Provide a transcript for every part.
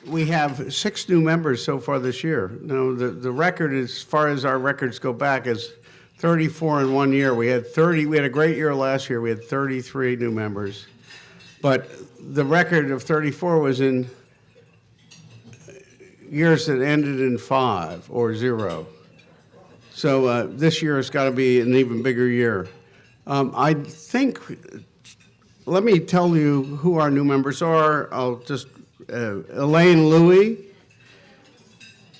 we have 6 new members so far this year. Now, the record, as far as our records go back, is 34 in 1 year. We had a great year last year. We had 33 new members. But the record of 34 was in years that ended in 5 or 0. So this year has got to be an even bigger year. I think, let me tell you who our new members are. I'll just, Elaine Louie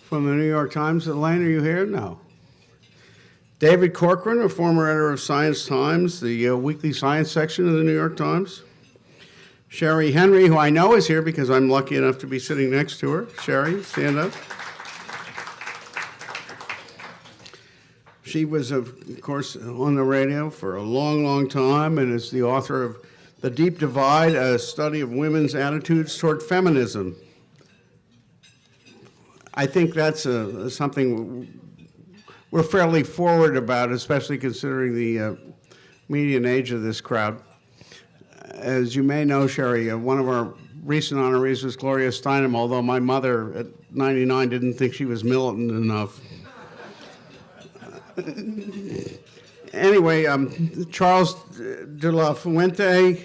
from the New York Times. Elaine, are you here? No. David Corcoran, a former editor of Science Times, the weekly science section of the New York Times. Sherry Henry, who I know is here because I'm lucky enough to be sitting next to her. Sherry, stand up. She was, of course, on the radio for a long, long time and is the author of The Deep Divide, a study of women's attitudes toward feminism. I think that's something we're fairly forward about, especially considering the median age of this crowd. As you may know, Sherry, one of our recent honorees was Gloria Steinem, although my mother at 99 didn't think she was militant enough. Anyway, Charles de la Fuente,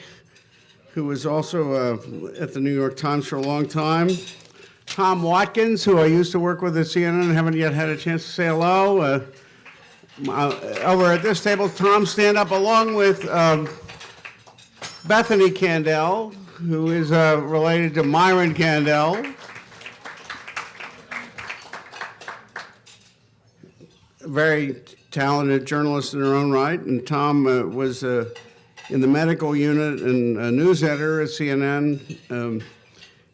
who was also at the New York Times for a long time. Tom Watkins, who I used to work with at CNN and haven't yet had a chance to say hello. Over at this table, Tom, stand up, along with Bethany Candell, who is related to Myron Candell. Very talented journalist in her own right, and Tom was in the medical unit and a news editor at CNN.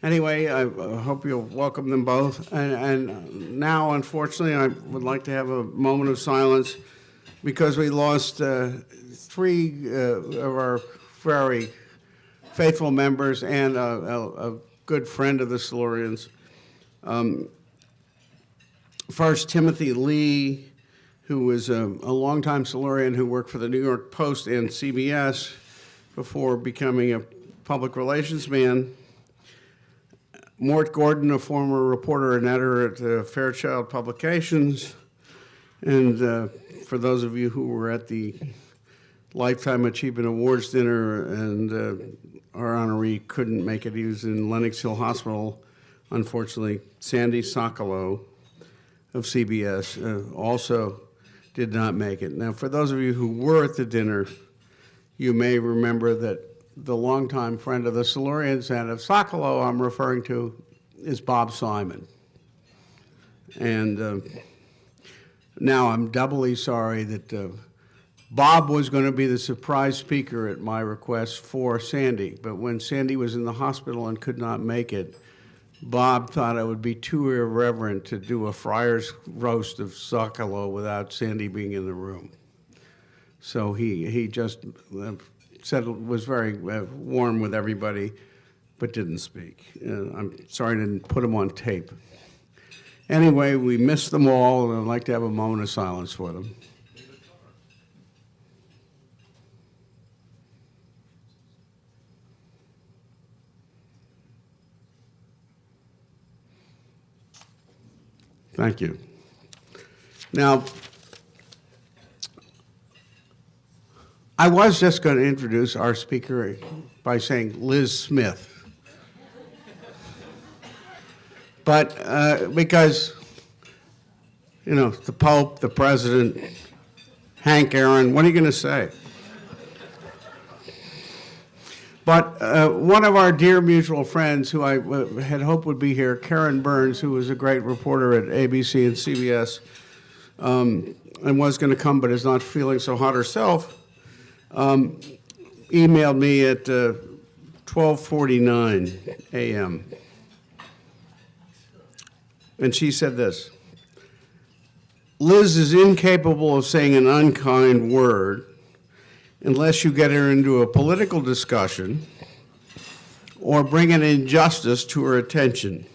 Anyway, I hope you'll welcome them both. And now, unfortunately, I would like to have a moment of silence because we lost 3 of our very faithful members and a good friend of the Silurians. First, Timothy Lee, who was a longtime Silurian who worked for the New York Post and CBS before becoming a public relations man. Mort Gordon, a former reporter and editor at Fairchild Publications. And for those of you who were at the Lifetime Achievement Awards dinner and our honoree couldn't make it, he was in Lenox Hill Hospital, unfortunately, Sandy Sokolow of CBS also did not make it. Now, for those of you who were at the dinner, you may remember that the longtime friend of the Silurians and of Sokolow I'm referring to is Bob Simon. And now I'm doubly sorry that Bob was going to be the surprise speaker at my request for Sandy, but when Sandy was in the hospital and could not make it, Bob thought it would be too irreverent to do a friar's roast of Sokolow without Sandy being in the room. So he just said was very warm with everybody, but didn't speak. I'm sorry I didn't put him on tape. Anyway, we miss them all, and I'd like to have a moment of silence for them. Thank you. Now, I was just going to introduce our speaker by saying Liz Smith. But because, you know, the Pope, the President, Hank Aaron, what are you going to say? But one of our dear mutual friends who I had hoped would be here, Karen Burns, who was a great reporter at ABC and CBS, and was going to come but is not feeling so hot herself, emailed me at 12:49 a.m. And she said this: Liz is incapable of saying an unkind word unless you get her into a political discussion or bring an injustice to her attention.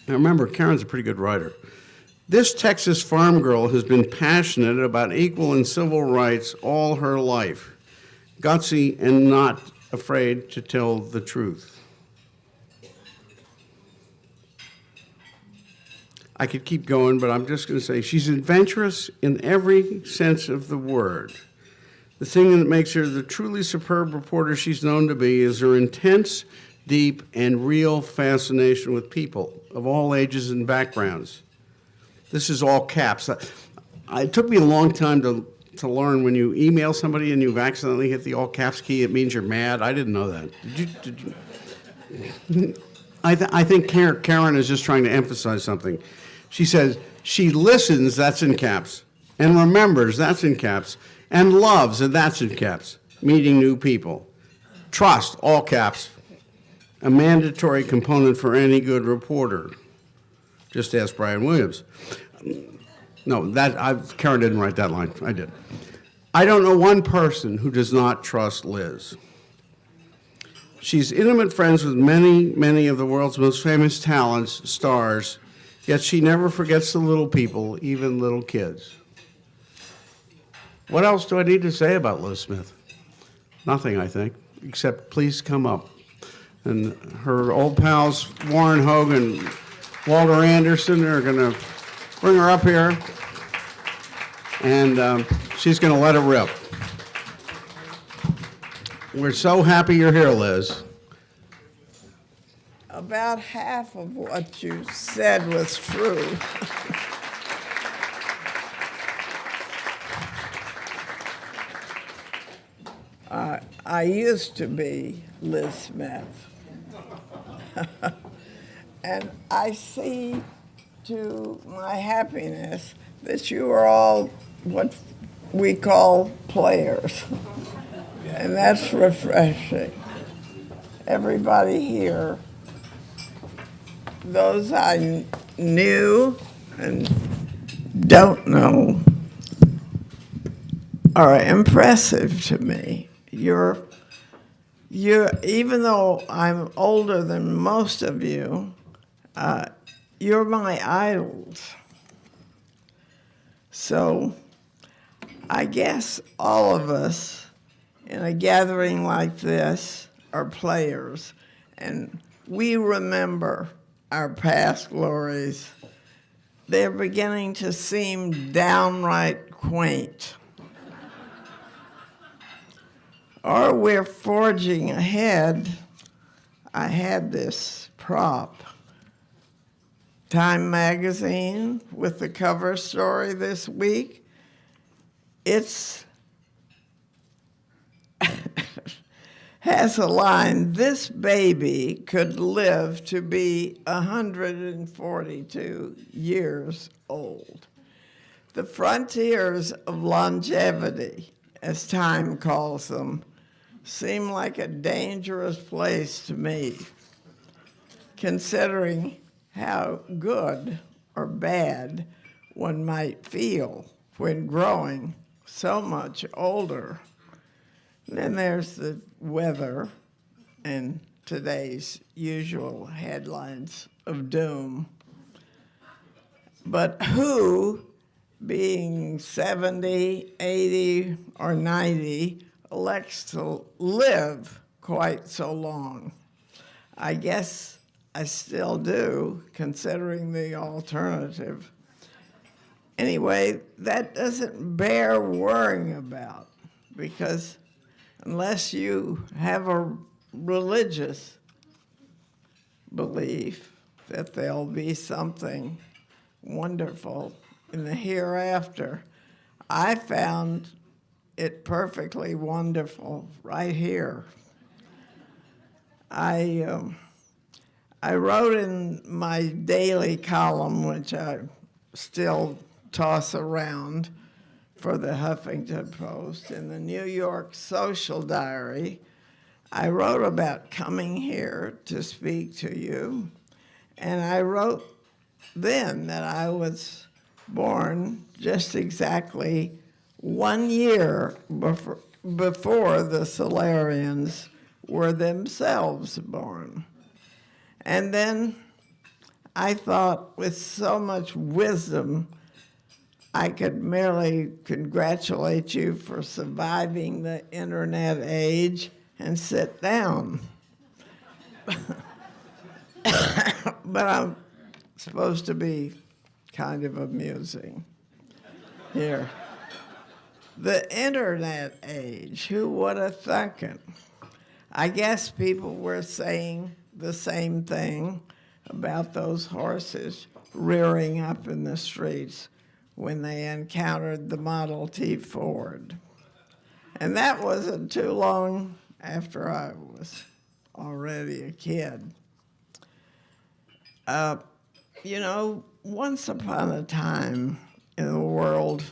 Now remember, Karen's a pretty good writer. This Texas farm girl has been passionate about equal and civil rights all her life, gutsy and not afraid to tell the truth. I could keep going, but I'm just going to say she's adventurous in every sense of the word. The thing that makes her the truly superb reporter she's known to be is her intense, deep, and real fascination with people of all ages and backgrounds. This is all caps. It took me a long time to learn when you email somebody and you've accidentally hit the all caps key, it means you're mad. I didn't know that. Did you? I think Karen is just trying to emphasize something. She says she listens, that's in caps, and remembers, that's in caps, and loves, and that's in caps, meeting new people. Trust, all caps, a mandatory component for any good reporter. Just ask Brian Williams. No, Karen didn't write that line. I did. I don't know one person who does not trust Liz. She's intimate friends with many, many of the world's most famous talents, stars, yet she never forgets the little people, even little kids. What else do I need to say about Liz Smith? Nothing, I think, except please come up. And her old pals, Warren Hogan, Walter Anderson, are going to bring her up here, and she's going to let it rip. We're so happy you're here, Liz. About half of what you said was true. I used to be Liz Smith. And I see to my happiness that you are all what we call players. And that's refreshing. Everybody here, those I knew and don't know, are impressive to me. You're even though I'm older than most of you, you're my idols. So I guess all of us in a gathering like this are players, and we remember our past glories. They're beginning to seem downright quaint. Or we're forging ahead. I had this prop. Time magazine with the cover story this week. It's has a line, this baby could live to be 142 years old. The frontiers of longevity, as Time calls them, seem like a dangerous place to me, considering how good or bad one might feel when growing so much older. And then there's the weather and today's usual headlines of doom. But who, being 70, 80, or 90, elects to live quite so long? I guess I still do, considering the alternative. Anyway, that doesn't bear worrying about, because unless you have a religious belief that there'll be something wonderful in the hereafter, I found it perfectly wonderful right here. I wrote in my daily column, which I still toss around for the Huffington Post, in the New York Social Diary, I wrote about coming here to speak to you, and I wrote then that I was born just exactly 1 year before the Solarians were themselves born. And then I thought, with so much wisdom, I could merely congratulate you for surviving the internet age and sit down. But I'm supposed to be kind of amusing. Here. The internet age, who would have thunk it? I guess people were saying the same thing about those horses rearing up in the streets when they encountered the Model T Ford. And that wasn't too long after I was already a kid. You know, once upon a time in the world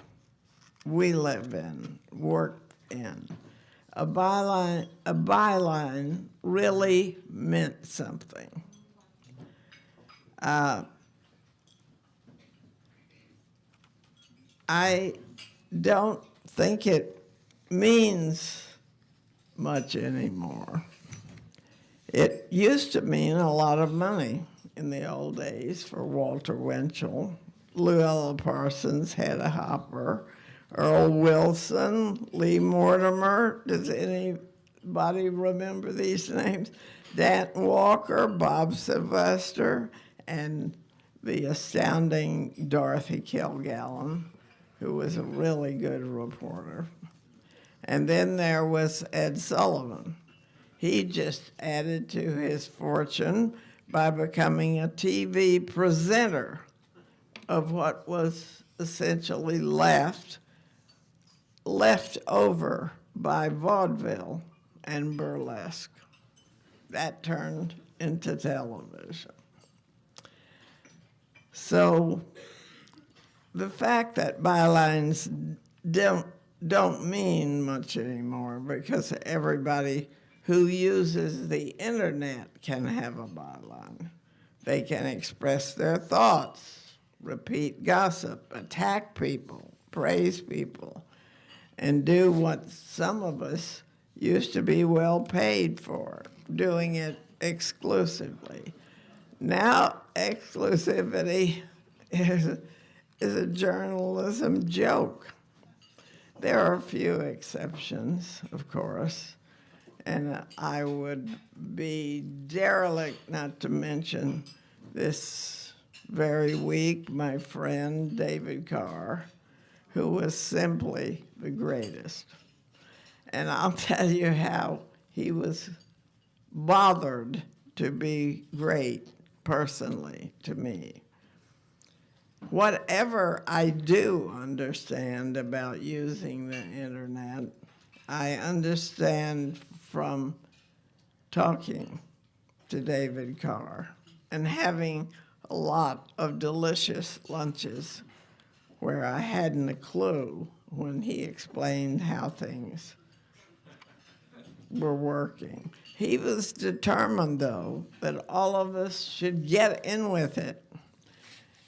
we live in, work in, a byline really meant something. I don't think it means much anymore. It used to mean a lot of money in the old days for Walter Winchell. Luella Parsons had a hopper. Earl Wilson, Lee Mortimer, does anybody remember these names? Danton Walker, Bob Sylvester, and the astounding Dorothy Kilgallen, who was a really good reporter. And then there was Ed Sullivan. He just added to his fortune by becoming a TV presenter of what was essentially left over by vaudeville and burlesque. That turned into television. So the fact that bylines don't mean much anymore because everybody who uses the internet can have a byline. They can express their thoughts, repeat gossip, attack people, praise people, and do what some of us used to be well paid for, doing it exclusively. Now, exclusivity is a journalism joke. There are a few exceptions, of course, and I would be derelict not to mention this very week my friend David Carr, who was simply the greatest. And I'll tell you how he was bothered to be great personally to me. Whatever I do understand about using the internet, I understand from talking to David Carr and having a lot of delicious lunches where I hadn't a clue when he explained how things were working. He was determined, though, that all of us should get in with it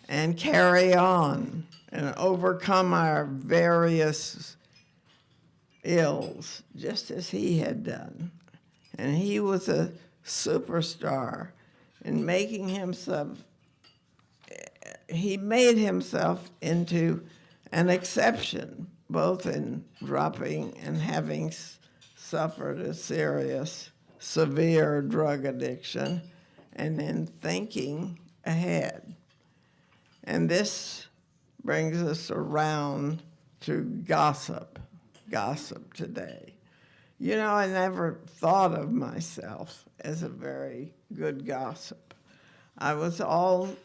and carry on and overcome our various ills, just as he had done. And he was a superstar in making himself, he made himself into an exception, both in dropping and having suffered a serious, severe drug addiction, and in thinking ahead. And this brings us around to gossip today. You know, I never thought of myself as a very good gossip. I was always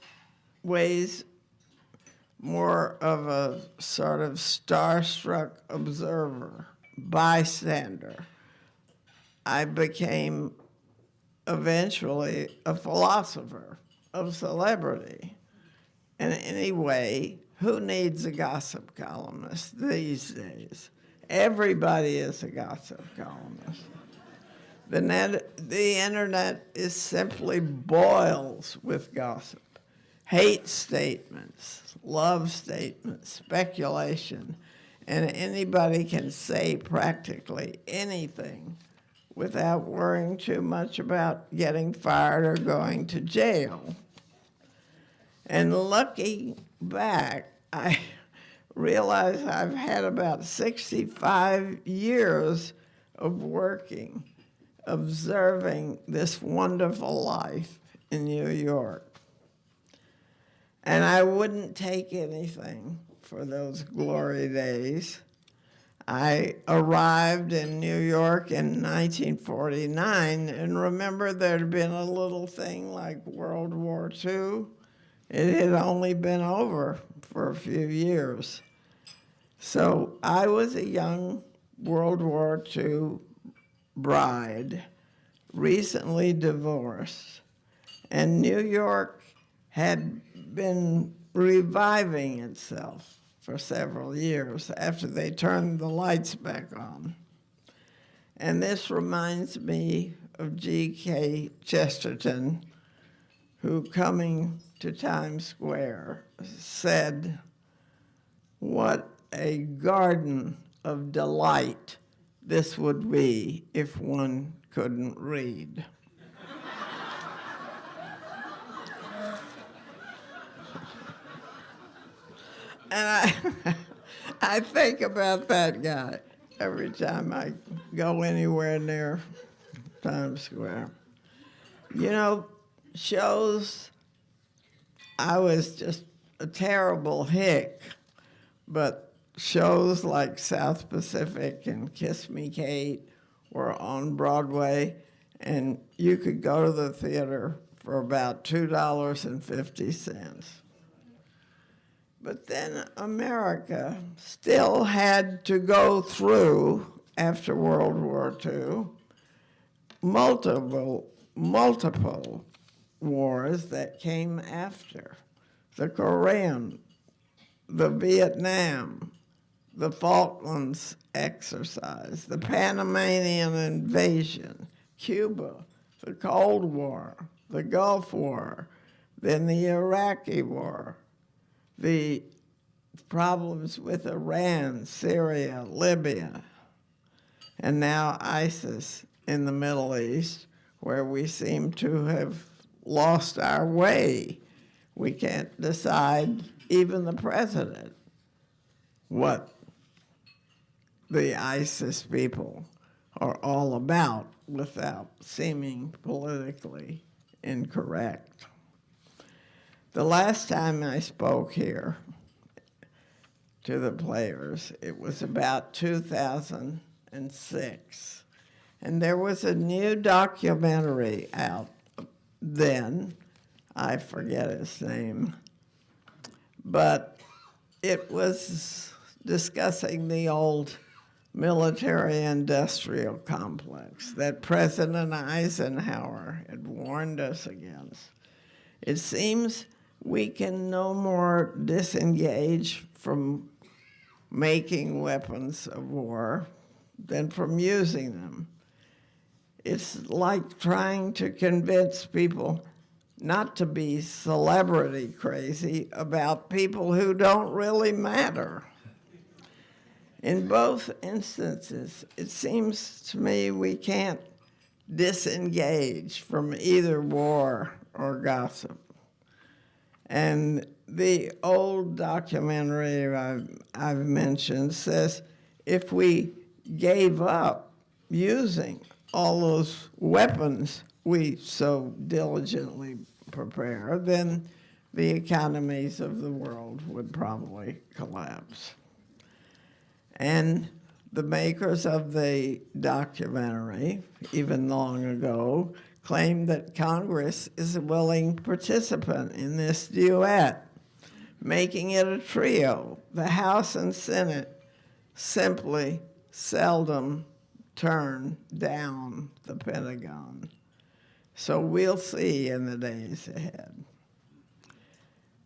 more of a sort of starstruck observer, bystander. I became eventually a philosopher of celebrity. And anyway, who needs a gossip columnist these days? Everybody is a gossip columnist. The internet is simply boils with gossip. Hate statements, love statements, speculation, and anybody can say practically anything without worrying too much about getting fired or going to jail. And looking back, I realize I've had about 65 years of working, observing this wonderful life in New York. And I wouldn't take anything for those glory days. I arrived in New York in 1949, and remember there'd been a little thing like World War II. It had only been over for a few years. So I was a young World War II bride, recently divorced, and New York had been reviving itself for several years after they turned the lights back on. And this reminds me of G.K. Chesterton, who, coming to Times Square, said, "What a garden of delight this would be if one couldn't read." And I think about that guy every time I go anywhere near Times Square. You know, shows, I was just a terrible hick, but shows like South Pacific and Kiss Me Kate were on Broadway, and you could go to the theater for about $2.50. But then America still had to go through, after World War II, multiple wars that came after. The Korean, the Vietnam, the Falklands exercise, the Panamanian invasion, Cuba, the Cold War, the Gulf War, then the Iraqi War, the problems with Iran, Syria, Libya, and now ISIS in the Middle East, where we seem to have lost our way. We can't decide, even the president, what the ISIS people are all about without seeming politically incorrect. The last time I spoke here to the players, it was about 2006. And there was a new documentary out then. I forget its name. But it was discussing the old military-industrial complex that President Eisenhower had warned us against. It seems we can no more disengage from making weapons of war than from using them. It's like trying to convince people not to be celebrity crazy about people who don't really matter. In both instances, it seems to me we can't disengage from either war or gossip. And the old documentary I've mentioned says if we gave up using all those weapons we so diligently prepare, then the economies of the world would probably collapse. And the makers of the documentary, even long ago, claimed that Congress is a willing participant in this duet, making it a trio. The House and Senate simply seldom turn down the Pentagon. So we'll see in the days ahead.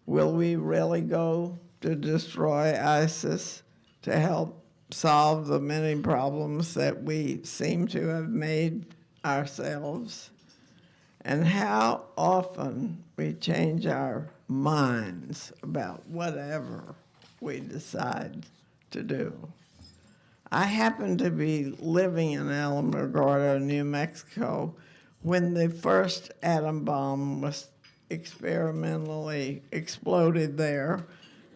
Will we really go to destroy ISIS to help solve the many problems that we seem to have made ourselves? And how often we change our minds about whatever we decide to do. I happened to be living in Alamogordo, New Mexico, when the first atom bomb was experimentally exploded there,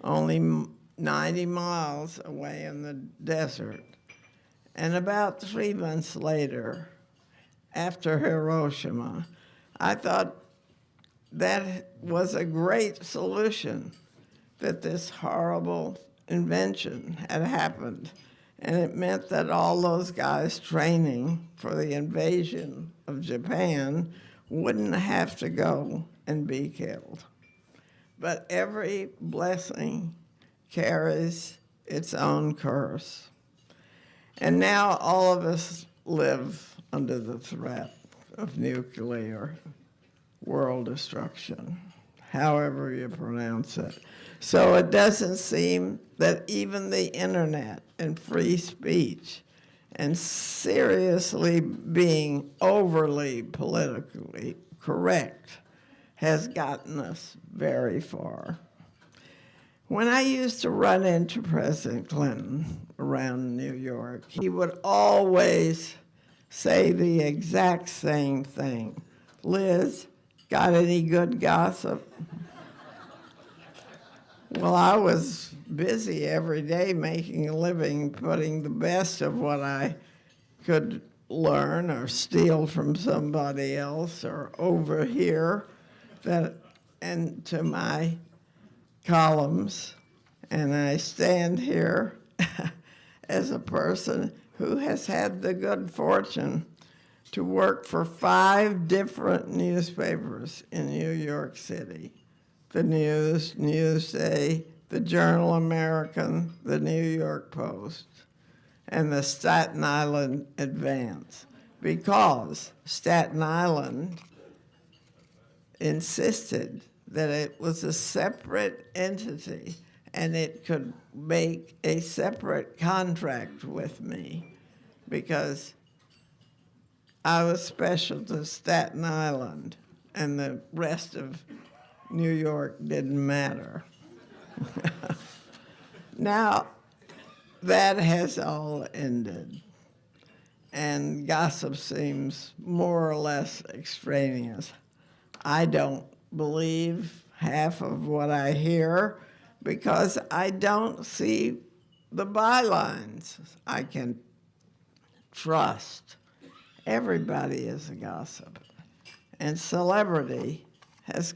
only 90 miles away in the desert. And about 3 months later, after Hiroshima, I thought that was a great solution, that this horrible invention had happened. And it meant that all those guys training for the invasion of Japan wouldn't have to go and be killed. But every blessing carries its own curse. And now all of us live under the threat of nuclear world destruction, however you pronounce it. So it doesn't seem that even the internet and free speech and seriously being overly politically correct has gotten us very far. When I used to run into President Clinton around New York, he would always say the exact same thing. Liz, got any good gossip? Well, I was busy every day making a living, putting the best of what I could learn or steal from somebody else or overhear into my columns. And I stand here as a person who has had the good fortune to work for 5 different newspapers in New York City. The News, Newsday, the Journal American, the New York Post, and the Staten Island Advance, because Staten Island insisted that it was a separate entity and it could make a separate contract with me because I was special to Staten Island and the rest of New York didn't matter. Now, that has all ended, and gossip seems more or less extraneous. I don't believe half of what I hear because I don't see the bylines. I can trust. Everybody is a gossip. And celebrity has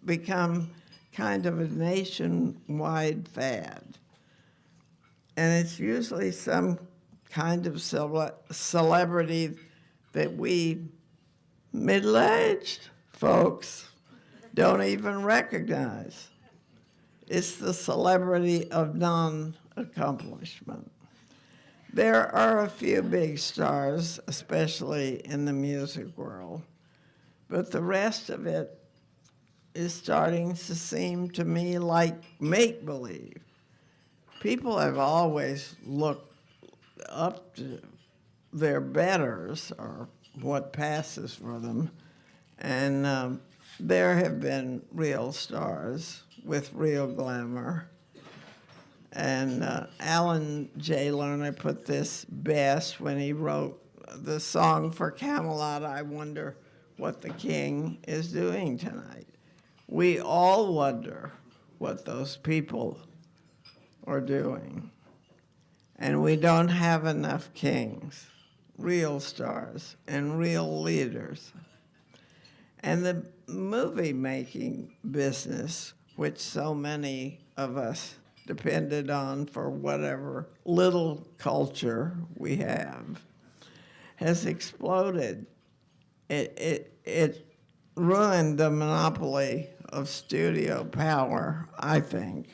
become kind of a nationwide fad. And it's usually some kind of celebrity that we middle-aged folks don't even recognize. It's the celebrity of non-accomplishment. There are a few big stars, especially in the music world, but the rest of it is starting to seem to me like make-believe. People have always looked up to their betters or what passes for them, and there have been real stars with real glamour. And Alan J. Lerner put this best when he wrote the song for Camelot, I Wonder What the King is Doing Tonight. We all wonder what those people are doing. And we don't have enough kings, real stars, and real leaders. And the movie-making business, which so many of us depended on for whatever little culture we have, has exploded. It ruined the monopoly of studio power, I think.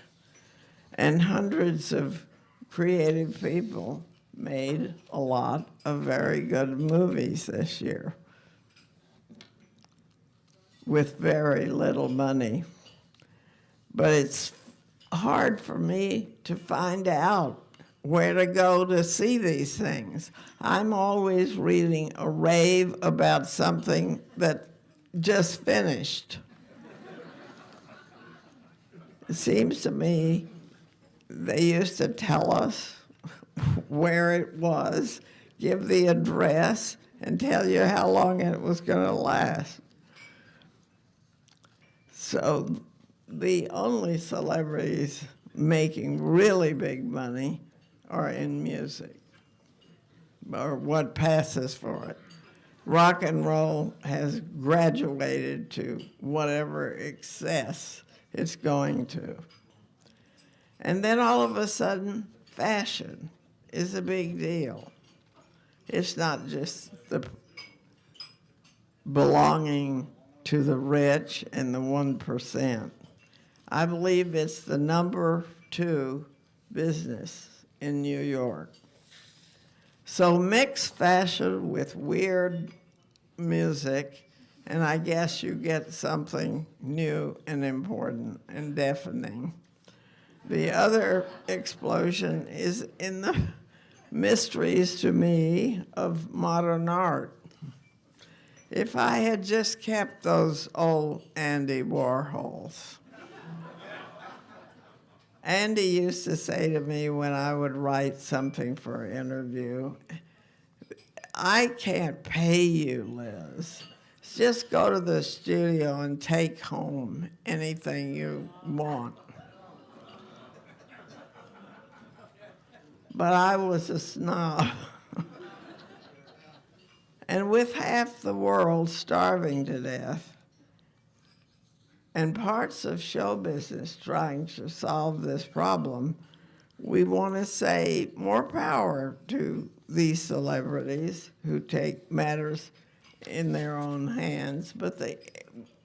And hundreds of creative people made a lot of very good movies this year with very little money. But it's hard for me to find out where to go to see these things. I'm always reading a rave about something that just finished. It seems to me they used to tell us where it was, give the address, and tell you how long it was going to last. So the only celebrities making really big money are in music, or what passes for it. rock and roll has graduated to whatever excess it's going to. And then all of a sudden, fashion is a big deal. It's not just the belonging to the rich and the 1%. I believe it's the number 2 business in New York. So mix fashion with weird music, and I guess you get something new and important and deafening. The other explosion is in the mysteries, to me, of modern art. If I had just kept those old Andy Warhols. Andy used to say to me when I would write something for an interview, I can't pay you, Liz. Just go to the studio and take home anything you want. But I was a snob. And with half the world starving to death and parts of show business trying to solve this problem, we want to say more power to these celebrities who take matters in their own hands. But the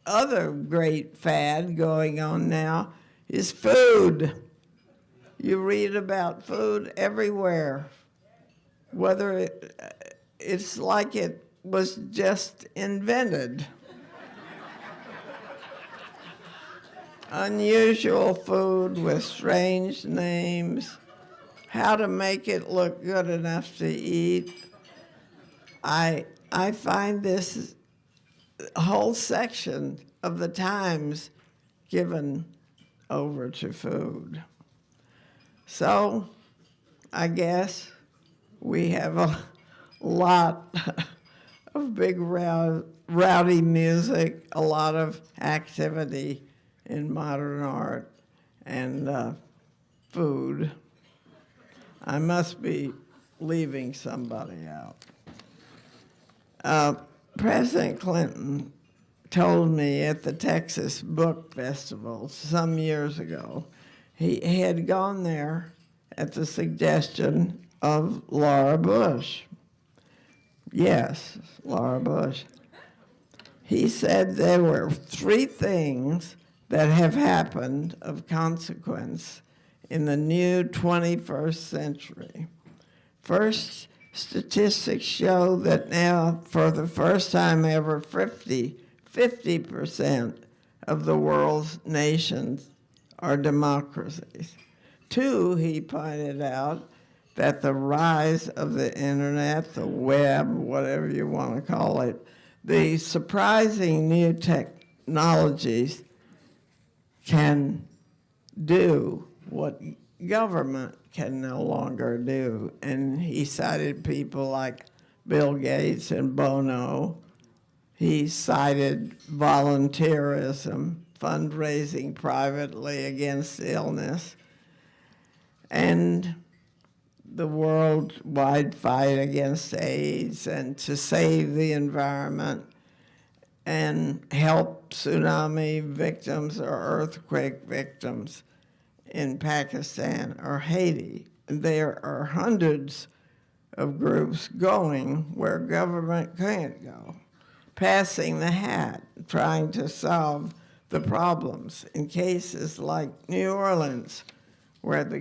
other great fad going on now is food. You read about food everywhere, whether it's like it was just invented. Unusual food with strange names, how to make it look good enough to eat. I find this whole section of the Times given over to food. So I guess we have a lot of big rowdy music, a lot of activity in modern art and food. I must be leaving somebody out. President Clinton told me at the Texas Book Festival some years ago, he had gone there at the suggestion of Laura Bush. Yes, Laura Bush. He said there were 3 things that have happened of consequence in the new 21st century. First, statistics show that now, for the first time ever, 50% of the world's nations are democracies. 2, he pointed out, that the rise of the internet, the web, whatever you want to call it, the surprising new technologies can do what government can no longer do. And he cited people like Bill Gates and Bono. He cited volunteerism, fundraising privately against illness, and the worldwide fight against AIDS and to save the environment and help tsunami victims or earthquake victims in Pakistan or Haiti. There are hundreds of groups going where government can't go, passing the hat, trying to solve the problems in cases like New Orleans, where the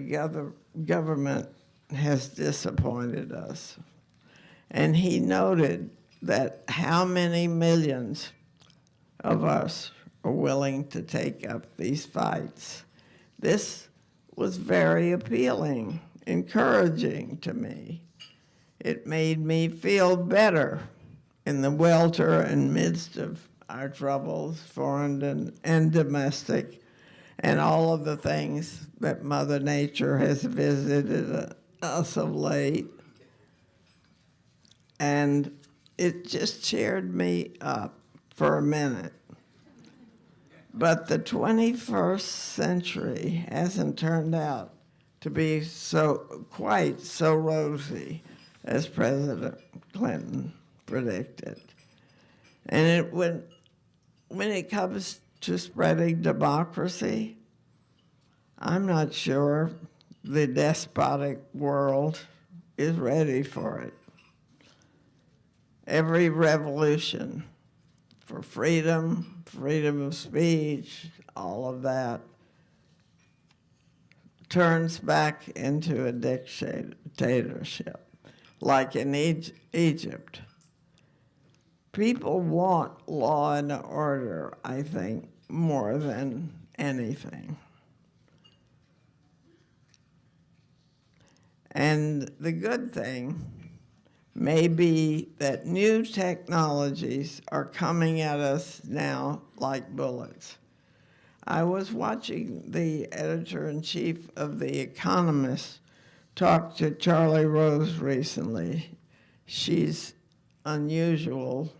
government has disappointed us. And he noted that how many millions of us are willing to take up these fights. This was very appealing, encouraging to me. It made me feel better in the welter and midst of our troubles, foreign and domestic, and all of the things that Mother Nature has visited us of late. And it just cheered me up for a minute. But the 21st century hasn't turned out to be quite so rosy as President Clinton predicted. And when it comes to spreading democracy, I'm not sure the despotic world is ready for it. Every revolution for freedom, freedom of speech, all of that, turns back into a dictatorship, like in Egypt. People want law and order, I think, more than anything. And the good thing may be that new technologies are coming at us now like bullets. I was watching the editor-in-chief of The Economist talk to Charlie Rose recently. She's unusual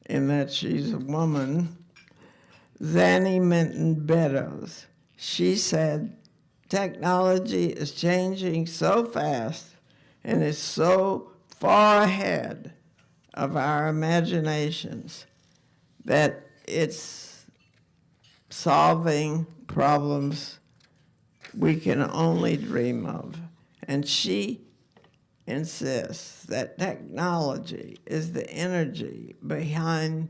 in that she's a woman. Zanny Minton Beddoes. She said, technology is changing so fast and is so far ahead of our imaginations that it's solving problems we can only dream of. And she insists that technology is the energy behind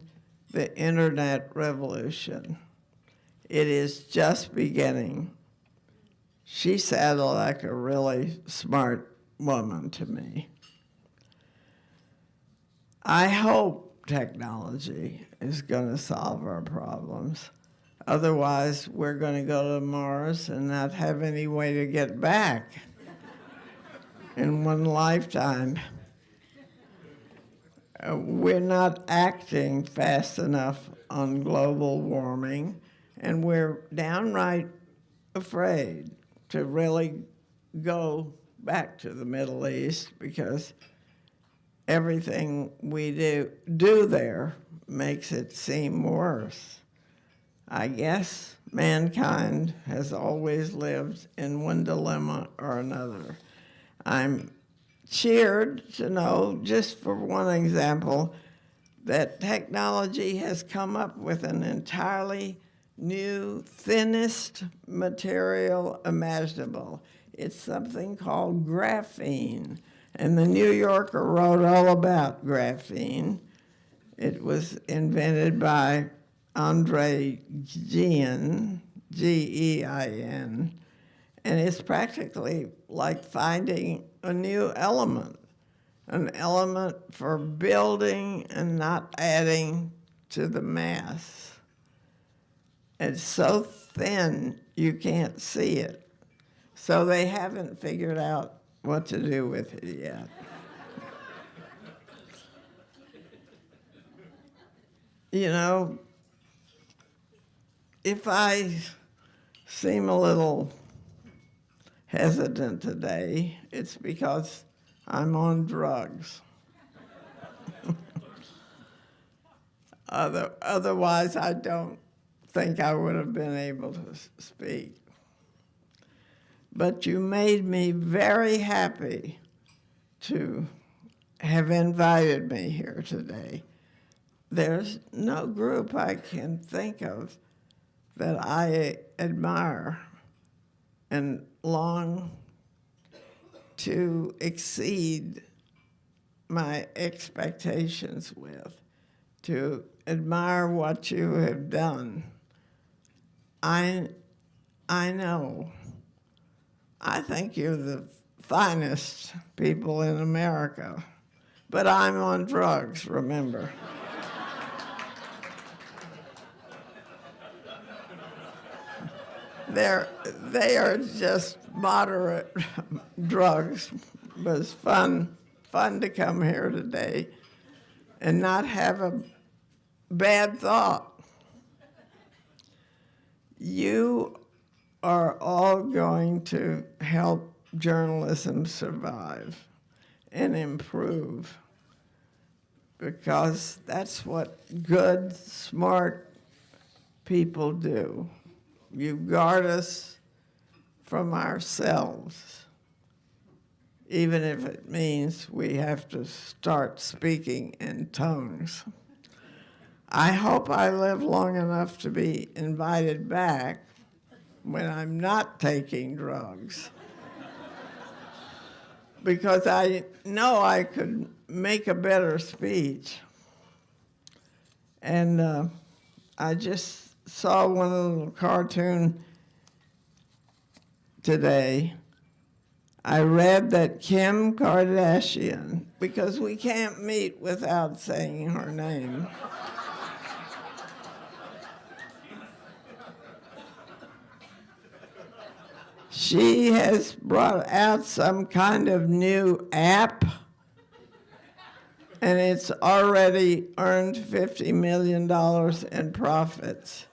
the internet revolution. It is just beginning. She sounded like a really smart woman to me. I hope technology is going to solve our problems. Otherwise, we're going to go to Mars and not have any way to get back in one lifetime. We're not acting fast enough on global warming, and we're downright afraid to really go back to the Middle East because everything we do there makes it seem worse. I guess mankind has always lived in one dilemma or another. I'm cheered to know, just for one example, that technology has come up with an entirely new, thinnest material imaginable. It's something called graphene. And the New Yorker wrote all about graphene. It was invented by Andre Gein, Gein, and it's practically like finding a new element, an element for building and not adding to the mass. It's so thin you can't see it. So they haven't figured out what to do with it yet. You know, if I seem a little hesitant today, it's because I'm on drugs. Otherwise, I don't think I would have been able to speak. But you made me very happy to have invited me here today. There's no group I can think of that I admire and long to exceed my expectations with, to admire what you have done. I know. I think you're the finest people in America, but I'm on drugs, remember. They are just moderate drugs, but it's fun to come here today and not have a bad thought. You are all going to help journalism survive and improve, because that's what good, smart people do. You guard us from ourselves, even if it means we have to start speaking in tongues. I hope I live long enough to be invited back when I'm not taking drugs. Because I know I could make a better speech. And I just saw one little cartoon today. I read that Kim Kardashian, because we can't meet without saying her name. She has brought out some kind of new app, and it's already earned $50 million in profits.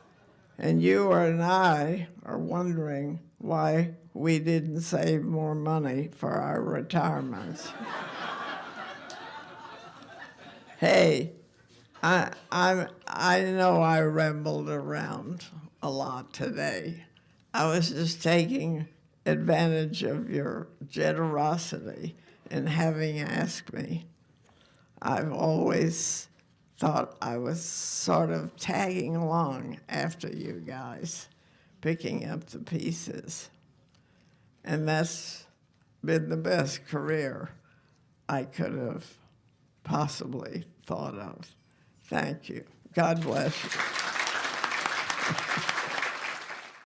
And you and I are wondering why we didn't save more money for our retirements. Hey, I know I rambled around a lot today. I was just taking advantage of your generosity in having asked me. I've always thought I was sort of tagging along after you guys, picking up the pieces. And that's been the best career I could have possibly thought of. Thank you. God bless you.